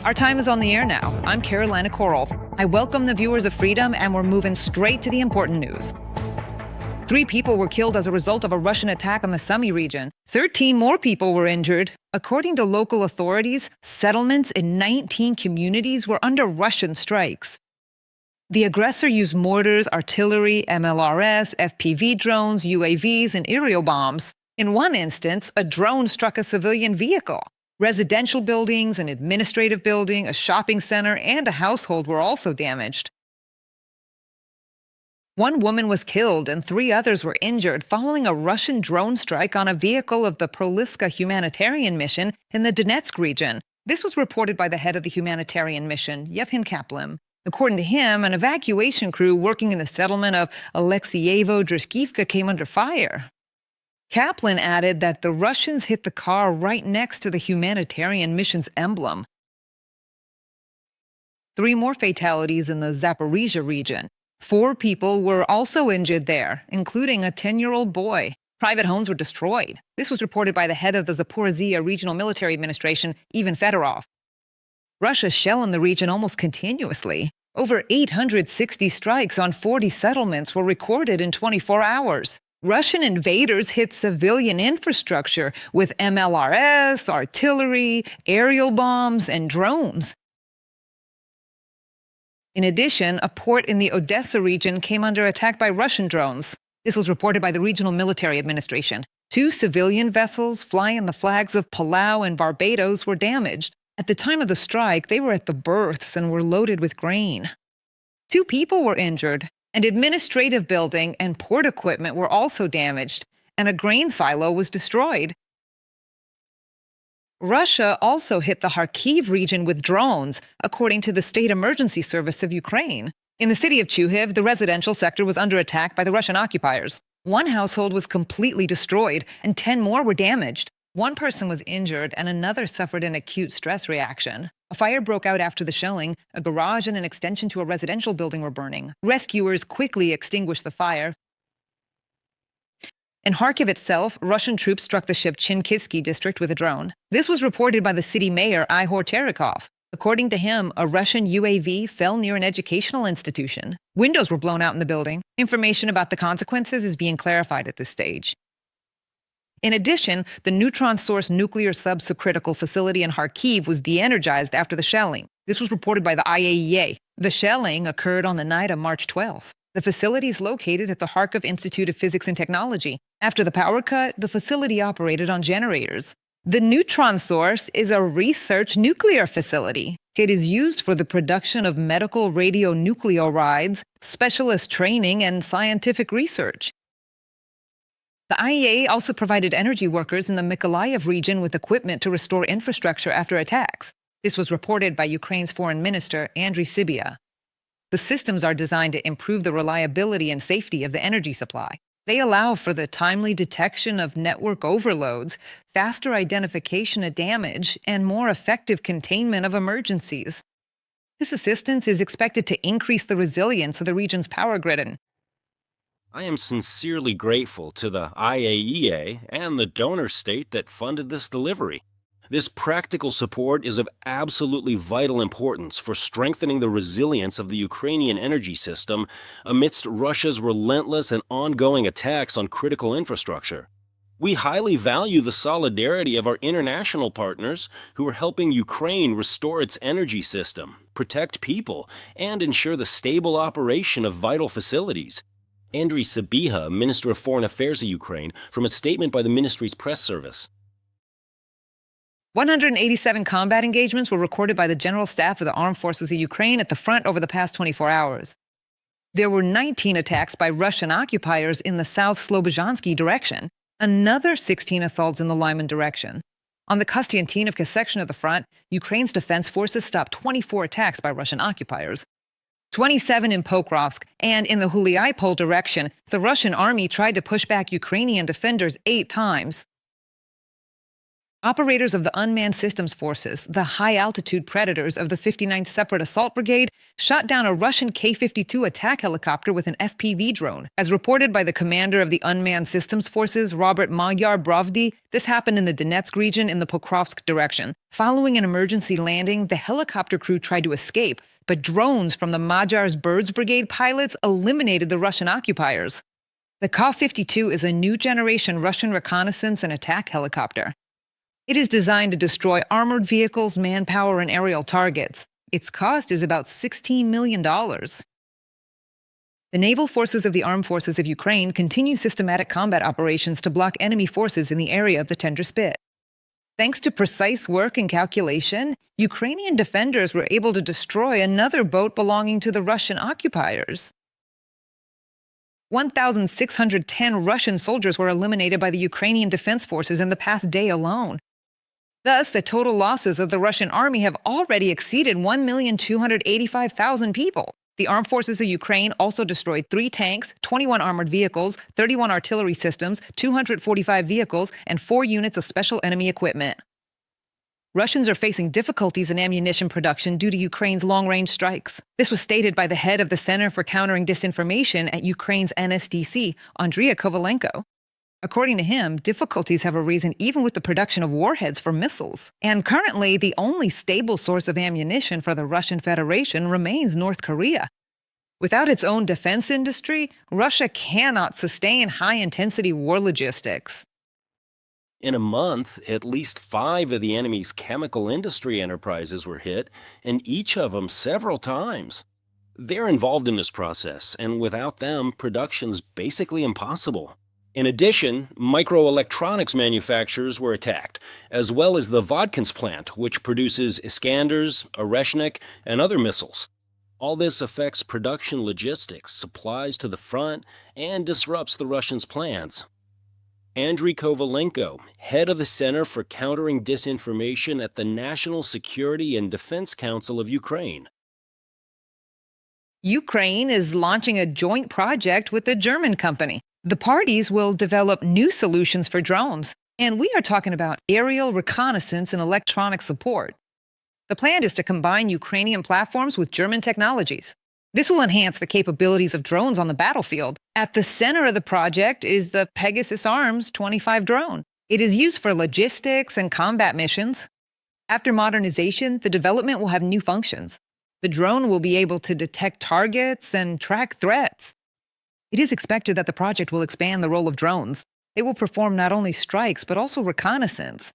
Our time is on the air now. I'm Carolina Coral. I welcome the viewers of Freedom, and we're moving straight to the important news. 3 people were killed as a result of a Russian attack on the Sumy region. 13 more people were injured. According to local authorities, settlements in 19 communities were under Russian strikes. The aggressor used mortars, artillery, MLRS, FPV drones, UAVs, and aerial bombs. In one instance, a drone struck a civilian vehicle. Residential buildings, an administrative building, a shopping center, and a household were also damaged. 1 woman was killed and 3 others were injured following a Russian drone strike on a vehicle of the Proliska humanitarian mission in the Donetsk region. This was reported by the head of the humanitarian mission, Yevhen Kaplan. According to him, an evacuation crew working in the settlement of Alexeyevo-Drishkivka came under fire. Kaplan added that the Russians hit the car right next to the humanitarian mission's emblem. 3 more fatalities in the Zaporizhia region. 4 people were also injured there, including a 10-year-old boy. Private homes were destroyed. This was reported by the head of the Zaporizhia Regional Military Administration, Ivan Fedorov. Russia shell in the region almost continuously. Over 860 strikes on 40 settlements were recorded in 24 hours. Russian invaders hit civilian infrastructure with MLRS, artillery, aerial bombs, and drones. In addition, a port in the Odessa region came under attack by Russian drones. This was reported by the Regional Military Administration. 2 civilian vessels flying the flags of Palau and Barbados were damaged. At the time of the strike, they were at the berths and were loaded with grain. 2 people were injured. An administrative building and port equipment were also damaged, and a grain silo was destroyed. Russia also hit the Kharkiv region with drones, according to the State Emergency Service of Ukraine. In the city of Chuhiv, the residential sector was under attack by the Russian occupiers. 1 household was completely destroyed, and 10 more were damaged. 1 person was injured, and another suffered an acute stress reaction. A fire broke out after the shelling. A garage and an extension to a residential building were burning. Rescuers quickly extinguished the fire. In Kharkiv itself, Russian troops struck the Shevchinkivsky district with a drone. This was reported by the city mayor, Ihor Terikov. According to him, a Russian UAV fell near an educational institution. Windows were blown out in the building. Information about the consequences is being clarified at this stage. In addition, the Neutron Source nuclear subcritical facility in Kharkiv was de-energized after the shelling. This was reported by the IAEA. The shelling occurred on the night of March 12th. The facility is located at the Kharkiv Institute of Physics and Technology. After the power cut, the facility operated on generators. The Neutron Source is a research nuclear facility. It is used for the production of medical radionuclides, specialist training, and scientific research. The IAEA also provided energy workers in the Mykolaiv region with equipment to restore infrastructure after attacks. This was reported by Ukraine's Foreign Minister, Andriy Sybiha. The systems are designed to improve the reliability and safety of the energy supply. They allow for the timely detection of network overloads, faster identification of damage, and more effective containment of emergencies. This assistance is expected to increase the resilience of the region's power grid. I am sincerely grateful to the IAEA and the donor state that funded this delivery. This practical support is of absolutely vital importance for strengthening the resilience of the Ukrainian energy system amidst Russia's relentless and ongoing attacks on critical infrastructure. We highly value the solidarity of our international partners who are helping Ukraine restore its energy system, protect people, and ensure the stable operation of vital facilities. Andriy Sybiha, Minister of Foreign Affairs of Ukraine, from a statement by the ministry's press service. 187 combat engagements were recorded by the General Staff of the Armed Forces of Ukraine at the front over the past 24 hours. There were 19 attacks by Russian occupiers in the South Slobozhansky direction, another 16 assaults in the Lyman direction. On the Kostiantinovka section of the front, Ukraine's defense forces stopped 24 attacks by Russian occupiers. 27 in Pokrovsk, and in the Huliaipol direction, the Russian army tried to push back Ukrainian defenders 8 times. Operators of the Unmanned Systems Forces, the high-altitude predators of the 59th Separate Assault Brigade, shot down a Russian K-52 attack helicopter with an FPV drone. As reported by the commander of the Unmanned Systems Forces, Robert Magyar Brovdy, this happened in the Donetsk region in the Pokrovsk direction. Following an emergency landing, the helicopter crew tried to escape, but drones from the Magyar's Birds Brigade pilots eliminated the Russian occupiers. The Ka-52 is a new-generation Russian reconnaissance and attack helicopter. It is designed to destroy armored vehicles, manpower, and aerial targets. Its cost is about $16 million. The naval forces of the Armed Forces of Ukraine continue systematic combat operations to block enemy forces in the area of the Tender Spit. Thanks to precise work and calculation, Ukrainian defenders were able to destroy another boat belonging to the Russian occupiers. 1,610 Russian soldiers were eliminated by the Ukrainian Defense Forces in the past day alone. Thus, the total losses of the Russian army have already exceeded 1,285,000 people. The Armed Forces of Ukraine also destroyed 3 tanks, 21 armored vehicles, 31 artillery systems, 245 vehicles, and 4 units of special enemy equipment. Russians are facing difficulties in ammunition production due to Ukraine's long-range strikes. This was stated by the head of the Center for Countering Disinformation at Ukraine's NSDC, Andriy Kovalenko. According to him, difficulties have arisen even with the production of warheads for missiles. And currently, the only stable source of ammunition for the Russian Federation remains North Korea. Without its own defense industry, Russia cannot sustain high-intensity war logistics. In a month, at least 5 of the enemy's chemical industry enterprises were hit, and each of them several times. They're involved in this process, and without them, production's basically impossible. In addition, microelectronics manufacturers were attacked, as well as the Vodkinsk plant, which produces Iskanders, Oreshnik, and other missiles. All this affects production logistics, supplies to the front, and disrupts the Russians' plans. Andriy Kovalenko, head of the Center for Countering Disinformation at the National Security and Defense Council of Ukraine. Ukraine is launching a joint project with a German company. The parties will develop new solutions for drones, and we are talking about aerial reconnaissance and electronic support. The plan is to combine Ukrainian platforms with German technologies. This will enhance the capabilities of drones on the battlefield. At the center of the project is the Pegasus Arms 25 drone. It is used for logistics and combat missions. After modernization, the development will have new functions. The drone will be able to detect targets and track threats. It is expected that the project will expand the role of drones. They will perform not only strikes, but also reconnaissance.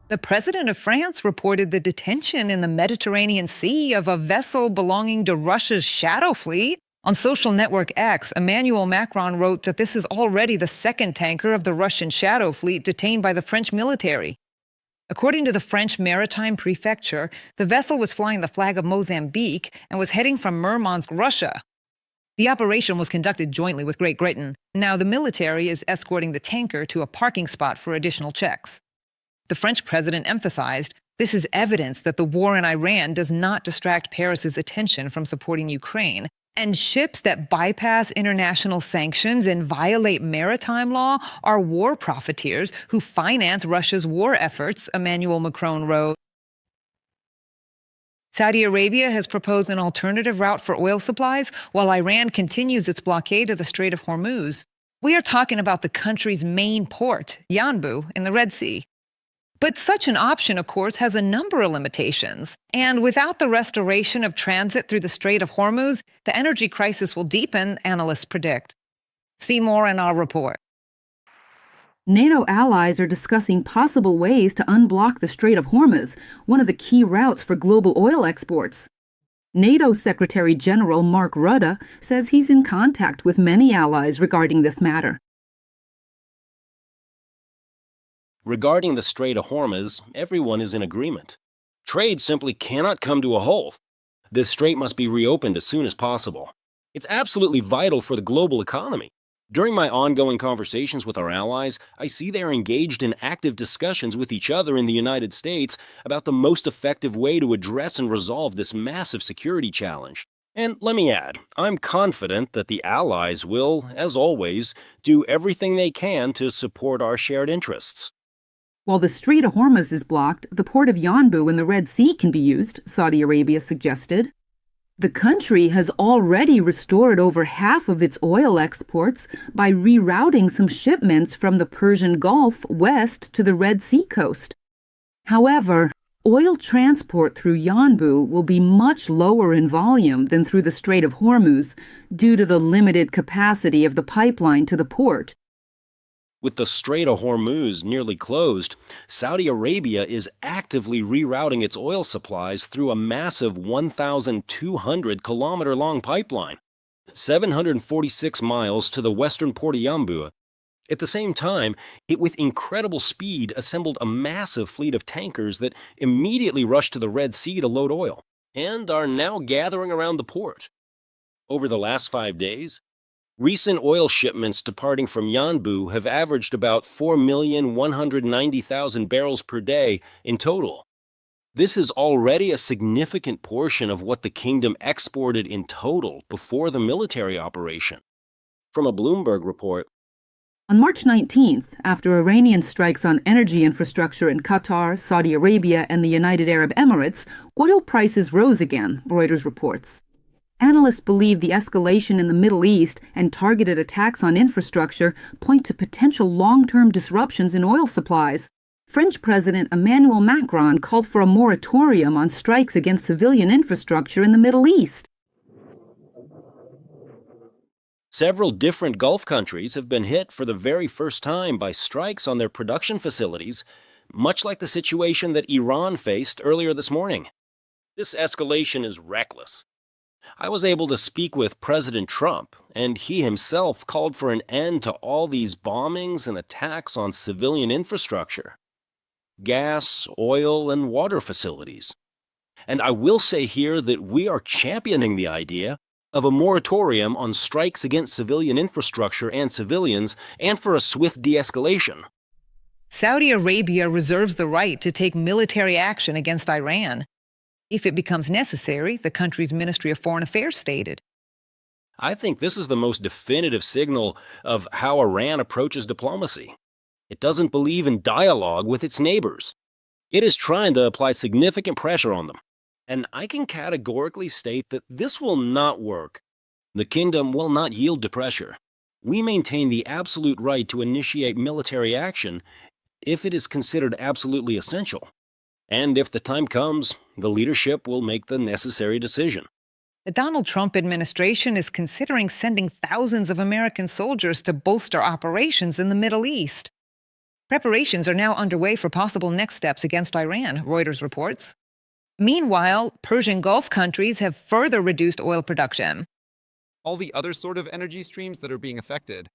The president of France reported the detention in the Mediterranean Sea of a vessel belonging to Russia's shadow fleet. On social network X, Emmanuel Macron wrote that this is already the second tanker of the Russian shadow fleet detained by the French military. According to the French Maritime Prefecture, the vessel was flying the flag of Mozambique and was heading from Murmansk, Russia. The operation was conducted jointly with Great Britain. Now the military is escorting the tanker to a parking spot for additional checks. The French president emphasized, this is evidence that the war in Iran does not distract Paris's attention from supporting Ukraine, and ships that bypass international sanctions and violate maritime law are war profiteers who finance Russia's war efforts, Emmanuel Macron wrote. Saudi Arabia has proposed an alternative route for oil supplies while Iran continues its blockade of the Strait of Hormuz. We are talking about the country's main port, Yanbu, in the Red Sea. But such an option, of course, has a number of limitations. And without the restoration of transit through the Strait of Hormuz, the energy crisis will deepen, analysts predict. See more in our report. NATO allies are discussing possible ways to unblock the Strait of Hormuz, one of the key routes for global oil exports. NATO Secretary General Mark Rutte says he's in contact with many allies regarding this matter. Regarding the Strait of Hormuz, everyone is in agreement. Trade simply cannot come to a halt. This strait must be reopened as soon as possible. It's absolutely vital for the global economy. During my ongoing conversations with our allies, I see they are engaged in active discussions with each other in the United States about the most effective way to address and resolve this massive security challenge. And let me add, I'm confident that the Allies will, as always, do everything they can to support our shared interests. While the Strait of Hormuz is blocked, the port of Yanbu in the Red Sea can be used, Saudi Arabia suggested. The country has already restored over half of its oil exports by rerouting some shipments from the Persian Gulf west to the Red Sea coast. However, oil transport through Yanbu will be much lower in volume than through the Strait of Hormuz due to the limited capacity of the pipeline to the port. With the Strait of Hormuz nearly closed, Saudi Arabia is actively rerouting its oil supplies through a massive 1,200-kilometer-long pipeline, 746 miles to the western port of Yanbu. At the same time, it with incredible speed assembled a massive fleet of tankers that immediately rushed to the Red Sea to load oil, and are now gathering around the port. Over the last 5 days, recent oil shipments departing from Yanbu have averaged about 4,190,000 barrels per day in total. This is already a significant portion of what the kingdom exported in total before the military operation. From a Bloomberg report, on March 19th, after Iranian strikes on energy infrastructure in Qatar, Saudi Arabia, and the United Arab Emirates, oil prices rose again, Reuters reports. Analysts believe the escalation in the Middle East and targeted attacks on infrastructure point to potential long-term disruptions in oil supplies. French President Emmanuel Macron called for a moratorium on strikes against civilian infrastructure in the Middle East. Several different Gulf countries have been hit for the very first time by strikes on their production facilities, much like the situation that Iran faced earlier this morning. This escalation is reckless. I was able to speak with President Trump, and he himself called for an end to all these bombings and attacks on civilian infrastructure, gas, oil, and water facilities. And I will say here that we are championing the idea of a moratorium on strikes against civilian infrastructure and civilians, and for a swift de-escalation. Saudi Arabia reserves the right to take military action against Iran if it becomes necessary, the country's Ministry of Foreign Affairs stated. I think this is the most definitive signal of how Iran approaches diplomacy. It doesn't believe in dialogue with its neighbors. It is trying to apply significant pressure on them. And I can categorically state that this will not work. The kingdom will not yield to pressure. We maintain the absolute right to initiate military action if it is considered absolutely essential. And if the time comes, the leadership will make the necessary decision. The Donald Trump administration is considering sending thousands of American soldiers to bolster operations in the Middle East. Preparations are now underway for possible next steps against Iran, Reuters reports. Meanwhile, Persian Gulf countries have further reduced oil production. All the other sort of energy streams that are being affected.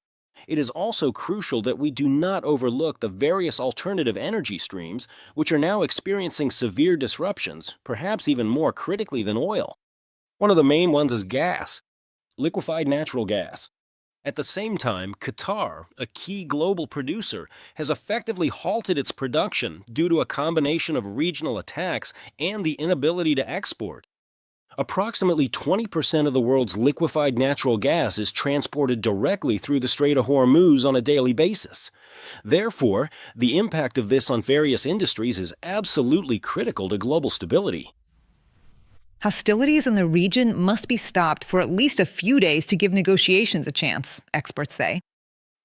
It is also crucial that we do not overlook the various alternative energy streams which are now experiencing severe disruptions, perhaps even more critically than oil. One of the main ones is gas, liquefied natural gas. At the same time, Qatar, a key global producer, has effectively halted its production due to a combination of regional attacks and the inability to export. Approximately 20% of the world's liquefied natural gas is transported directly through the Strait of Hormuz on a daily basis. Therefore, the impact of this on various industries is absolutely critical to global stability. Hostilities in the region must be stopped for at least a few days to give negotiations a chance, experts say.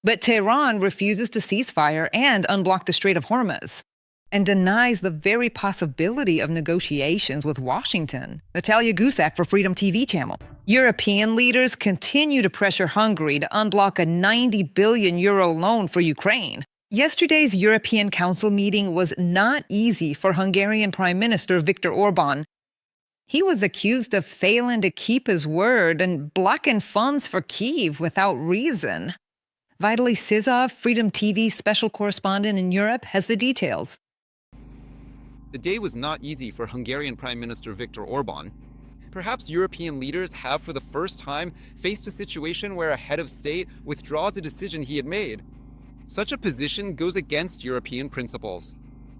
But Tehran refuses to cease fire and unblock the Strait of Hormuz, and denies the very possibility of negotiations with Washington. Natalia Gusak for Freedom TV channel. European leaders continue to pressure Hungary to unblock a €90 billion loan for Ukraine. Yesterday's European Council meeting was not easy for Hungarian Prime Minister Viktor Orbán. He was accused of failing to keep his word and blocking funds for Kyiv without reason. Vitaly Sizov, Freedom TV special correspondent in Europe, has the details. The day was not easy for Hungarian Prime Minister Viktor Orbán. Perhaps European leaders have for the first time faced a situation where a head of state withdraws a decision he had made. Such a position goes against European principles.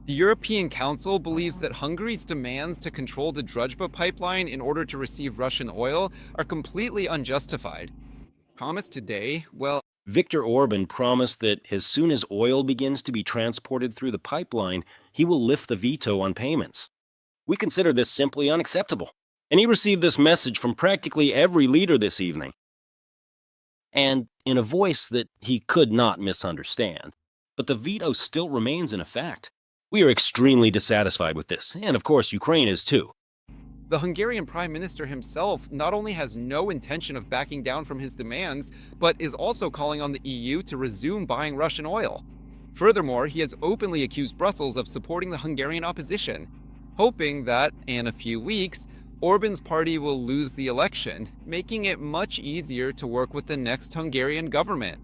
The European Council believes that Hungary's demands to control the Druzhba pipeline in order to receive Russian oil are completely unjustified. Promised today, well, Viktor Orbán promised that as soon as oil begins to be transported through the pipeline, he will lift the veto on payments. We consider this simply unacceptable, and he received this message from practically every leader this evening. And in a voice that he could not misunderstand. But the veto still remains in effect. We are extremely dissatisfied with this, and of course Ukraine is too. the Hungarian Prime Minister himself not only has no intention of backing down from his demands, but is also calling on the EU to resume buying Russian oil. Furthermore, he has openly accused Brussels of supporting the Hungarian opposition, hoping that, in a few weeks, Orbán's party will lose the election, making it much easier to work with the next Hungarian government.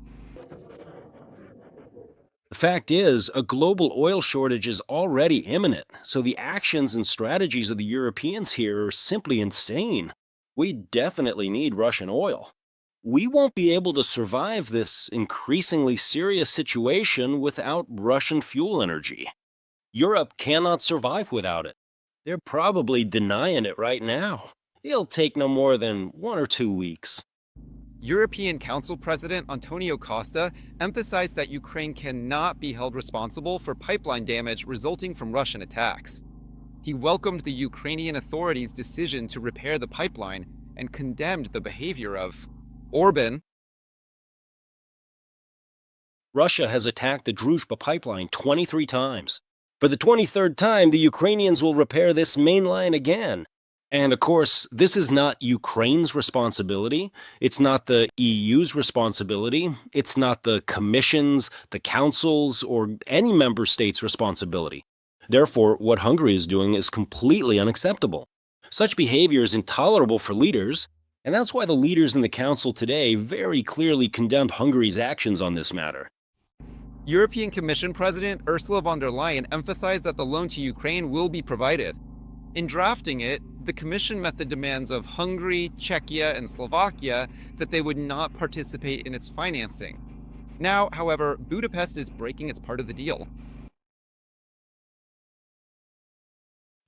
The fact is, a global oil shortage is already imminent, so the actions and strategies of the Europeans here are simply insane. We definitely need Russian oil. We won't be able to survive this increasingly serious situation without Russian fuel energy. Europe cannot survive without it. They're probably denying it right now. It'll take no more than 1 or 2 weeks. European Council President Antonio Costa emphasized that Ukraine cannot be held responsible for pipeline damage resulting from Russian attacks. He welcomed the Ukrainian authorities' decision to repair the pipeline and condemned the behavior of Orbán. Russia has attacked the Druzhba pipeline 23 times. For the 23rd time, the Ukrainians will repair this main line again. And of course, this is not Ukraine's responsibility. It's not the EU's responsibility. It's not the Commission's, the Council's, or any member state's responsibility. Therefore, what Hungary is doing is completely unacceptable. Such behavior is intolerable for leaders, and that's why the leaders in the Council today very clearly condemned Hungary's actions on this matter. European Commission President Ursula von der Leyen emphasized that the loan to Ukraine will be provided. In drafting it, the Commission met the demands of Hungary, Czechia, and Slovakia that they would not participate in its financing. Now, however, Budapest is breaking its part of the deal.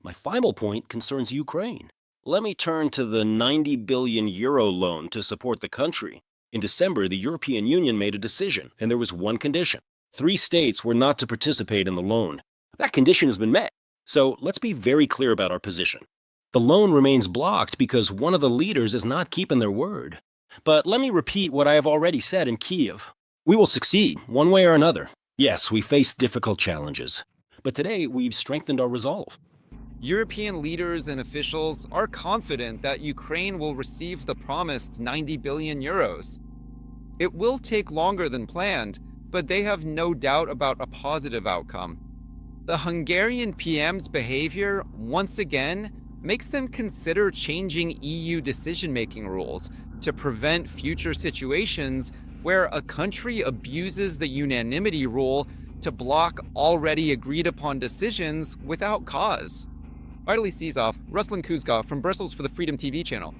My final point concerns Ukraine. Let me turn to the 90 billion euro loan to support the country. In December, the European Union made a decision, and there was one condition. 3 states were not to participate in the loan. That condition has been met. So let's be very clear about our position. The loan remains blocked because one of the leaders is not keeping their word. But let me repeat what I have already said in Kyiv. We will succeed, one way or another. Yes, we face difficult challenges. But today, we've strengthened our resolve. European leaders and officials are confident that Ukraine will receive the promised 90 billion euros. It will take longer than planned, but they have no doubt about a positive outcome. The Hungarian PM's behavior, once again, makes them consider changing EU decision-making rules to prevent future situations where a country abuses the unanimity rule to block already agreed-upon decisions without cause. Vitali Sizov, Ruslan Kuzgov from Brussels for the Freedom TV channel.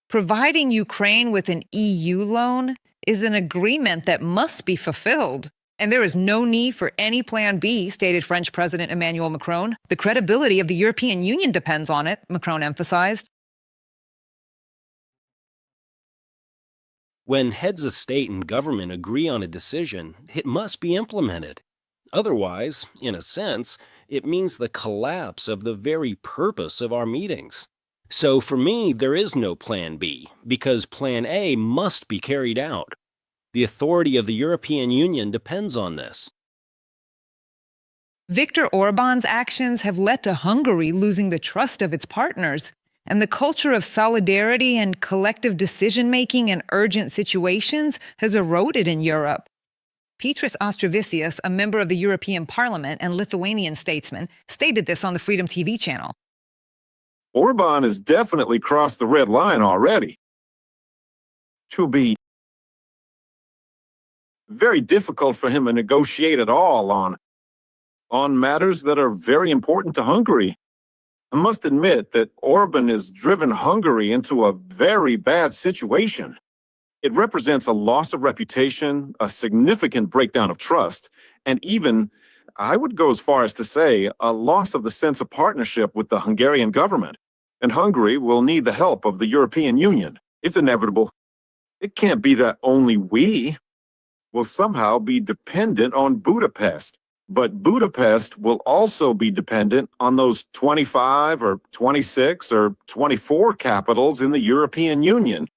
Providing Ukraine with an EU loan is an agreement that must be fulfilled. And there is no need for any plan B, stated French President Emmanuel Macron. The credibility of the European Union depends on it, Macron emphasized. When heads of state and government agree on a decision, it must be implemented. Otherwise, in a sense, it means the collapse of the very purpose of our meetings. So for me, there is no plan B, because plan A must be carried out. The authority of the European Union depends on this. Viktor Orbán's actions have led to Hungary losing the trust of its partners, and the culture of solidarity and collective decision-making in urgent situations has eroded in Europe. Petras Ostrovicius, a member of the European Parliament and Lithuanian statesman, stated this on the Freedom TV channel. Orbán has definitely crossed the red line already. To be very difficult for him to negotiate at all on matters that are very important to Hungary. I must admit that Orbán has driven Hungary into a very bad situation. It represents a loss of reputation, a significant breakdown of trust, and even I would go as far as to say a loss of the sense of partnership with the Hungarian government, and Hungary will need the help of the European Union. It's inevitable. It can't be that only we will somehow be dependent on Budapest, but Budapest will also be dependent on those 25 or 26 or 24 capitals in the European Union